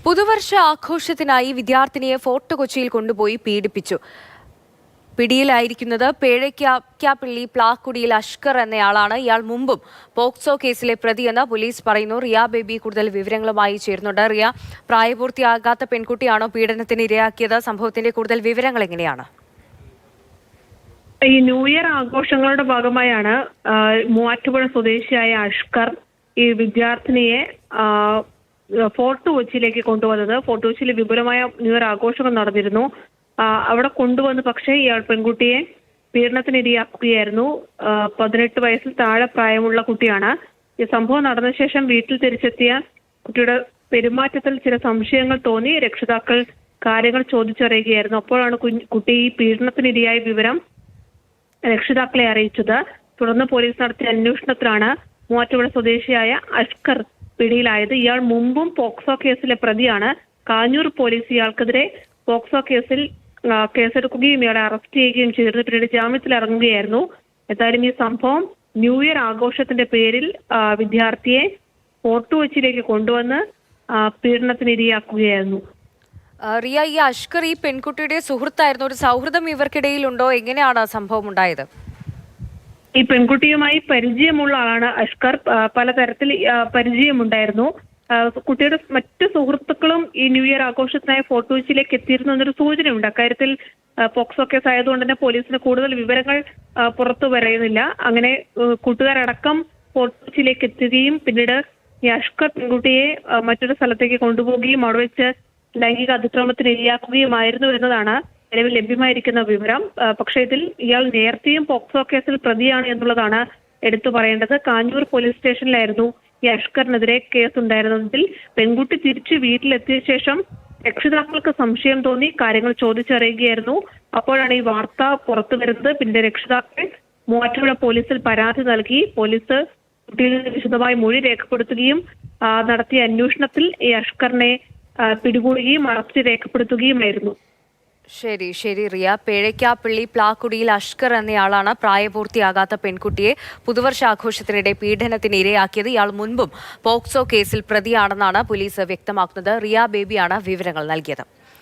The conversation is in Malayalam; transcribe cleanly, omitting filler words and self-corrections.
പുതുവർഷ ആഘോഷത്തിനായി വിദ്യാർത്ഥിനിയെ ഫോർട്ട് കൊച്ചിയിൽ കൊണ്ടുപോയി പീഡിപ്പിച്ചു. പിടിയിലായിരിക്കുന്നത് പേഴയ്ക്കാപ്പള്ളി പ്ലാക്കുടിയിൽ അഷ്കർ എന്നയാളാണ്. ഇയാൾ മുമ്പും പോക്സോ കേസിലെ പ്രതിയെന്ന് പോലീസ് പറയുന്നു. റിയ ബേബി കൂടുതൽ വിവരങ്ങളുമായി ചേരുന്നുണ്ട്. റിയ, പ്രായപൂർത്തിയാകാത്ത പെൺകുട്ടിയാണോ പീഡനത്തിന് ഇരയാക്കിയത്? സംഭവത്തിന്റെ കൂടുതൽ വിവരങ്ങൾ എങ്ങനെയാണ്? ഈ ന്യൂ ഇയർ ആഘോഷങ്ങളുടെ ഭാഗമായാണ് മൂവാറ്റുപുഴ സ്വദേശിയായ അഷ്കർ ഈ വിദ്യാർത്ഥിനിയെ ഫോർട്ട് കൊച്ചിയിലേക്ക് കൊണ്ടുവന്നത്. ഫോർട്ട് കൊച്ചിയിൽ വിപുലമായ ന്യൂ ഇയർ ആഘോഷങ്ങൾ നടന്നിരുന്നു. അവിടെ കൊണ്ടുവന്ന് പക്ഷേ ഇയാൾ പെൺകുട്ടിയെ പീഡനത്തിനിരയാക്കുകയായിരുന്നു. 18 വയസ്സിൽ താഴെ പ്രായമുള്ള കുട്ടിയാണ്. ഈ സംഭവം നടന്ന ശേഷം വീട്ടിൽ തിരിച്ചെത്തിയ കുട്ടിയുടെ പെരുമാറ്റത്തിൽ ചില സംശയങ്ങൾ തോന്നി രക്ഷിതാക്കൾ കാര്യങ്ങൾ ചോദിച്ചറിയുകയായിരുന്നു. അപ്പോഴാണ് കുട്ടി ഈ പീഡനത്തിനിരയായ വിവരം രക്ഷിതാക്കളെ അറിയിച്ചത്. തുടർന്ന് പോലീസ് നടത്തിയ അന്വേഷണത്തിലാണ് മൂവാറ്റുപുഴ സ്വദേശിയായ അഷ്കർ പിടിയിലായത്. ഇയാൾ മുമ്പും പോക്സോ കേസിലെ പ്രതിയാണ്. കാഞ്ഞൂർ പോലീസ് ഇയാൾക്കെതിരെ പോക്സോ കേസിൽ കേസെടുക്കുകയും ഇയാളെ അറസ്റ്റ് ചെയ്യുകയും ചെയ്തിരുന്നു. പിന്നീട് ജാമ്യത്തിൽ ഇറങ്ങുകയായിരുന്നു. എന്തായാലും ഈ സംഭവം ന്യൂ ഇയർ ആഘോഷത്തിന്റെ പേരിൽ വിദ്യാർത്ഥിയെ ഫോർട്ട് കൊച്ചിയിലേക്ക് കൊണ്ടുവന്ന് പീഡനത്തിനിരയാക്കുകയായിരുന്നു. റിയ, ഈ അഷ്കർ ഈ പെൺകുട്ടിയുടെ സുഹൃത്തായിരുന്നു. ഒരു സൗഹൃദം ഇവർക്കിടയിലുണ്ടോ? എങ്ങനെയാണ് സംഭവം ഉണ്ടായത്? ഈ പെൺകുട്ടിയുമായി പരിചയമുള്ള ആളാണ് അഷ്കർ. പലതരത്തിൽ പരിചയമുണ്ടായിരുന്നു. കുട്ടിയുടെ മറ്റു സുഹൃത്തുക്കളും ഈ ന്യൂ ഇയർ ആഘോഷത്തിനായി ഫോർട്ട് കൊച്ചിയിലേക്ക് എത്തിയിരുന്നു എന്നൊരു സൂചനയുണ്ട്. അക്കാര്യത്തിൽ പോക്സോ കേസ് ആയതുകൊണ്ട് തന്നെ പോലീസിന് കൂടുതൽ വിവരങ്ങൾ പുറത്തു പറയുന്നില്ല. അങ്ങനെ കൂട്ടുകാരടക്കം ഫോർട്ട് കൊച്ചിയിലേക്ക് എത്തുകയും പിന്നീട് ഈ അഷ്കർ പെൺകുട്ടിയെ മറ്റൊരു സ്ഥലത്തേക്ക് കൊണ്ടുപോവുകയും അവിടെ വെച്ച് ലൈംഗിക അതിക്രമത്തിന് ഇരയാക്കുകയുമായിരുന്നു എന്നതാണ് നിലവിൽ ലഭ്യമായിരിക്കുന്ന വിവരം. പക്ഷേ ഇതിൽ ഇയാൾ നേരത്തെയും പോക്സോ കേസിൽ പ്രതിയാണ് എന്നുള്ളതാണ് എടുത്തു പറയേണ്ടത്. കാഞ്ഞൂർ പോലീസ് സ്റ്റേഷനിലായിരുന്നു ഈ അഷ്കറിനെതിരെ കേസ് ഉണ്ടായിരുന്നതിൽ പെൺകുട്ടി തിരിച്ച് വീട്ടിലെത്തിയ ശേഷം രക്ഷിതാക്കൾക്ക് സംശയം തോന്നി കാര്യങ്ങൾ ചോദിച്ചറിയുകയായിരുന്നു. അപ്പോഴാണ് ഈ വാർത്ത പുറത്തു വരുന്നത്. പിന്നെ രക്ഷിതാക്കൾ മൂവാറ്റുപുഴ പോലീസിൽ പരാതി നൽകി. പോലീസ് കുട്ടിയിൽ നിന്ന് വിശദമായി മൊഴി രേഖപ്പെടുത്തുകയും നടത്തിയ അന്വേഷണത്തിൽ ഈ അഷ്കറിനെ പിടികൂടുകയും അറസ്റ്റ് രേഖപ്പെടുത്തുകയുമായിരുന്നു. ശരി റിയ. പേഴയ്ക്കാപ്പള്ളി പ്ലാക്കുടിയിൽ അഷ്കർ എന്നയാളാണ് പ്രായപൂർത്തിയാകാത്ത പെൺകുട്ടിയെ പുതുവർഷാഘോഷത്തിനിടെ പീഡനത്തിന് ഇരയാക്കിയത്. ഇയാൾ മുൻപും പോക്സോ കേസിൽ പ്രതിയാണെന്നാണ് പോലീസ് വ്യക്തമാക്കുന്നത്. റിയ ബേബിയാണ് വിവരങ്ങൾ നൽകിയത്.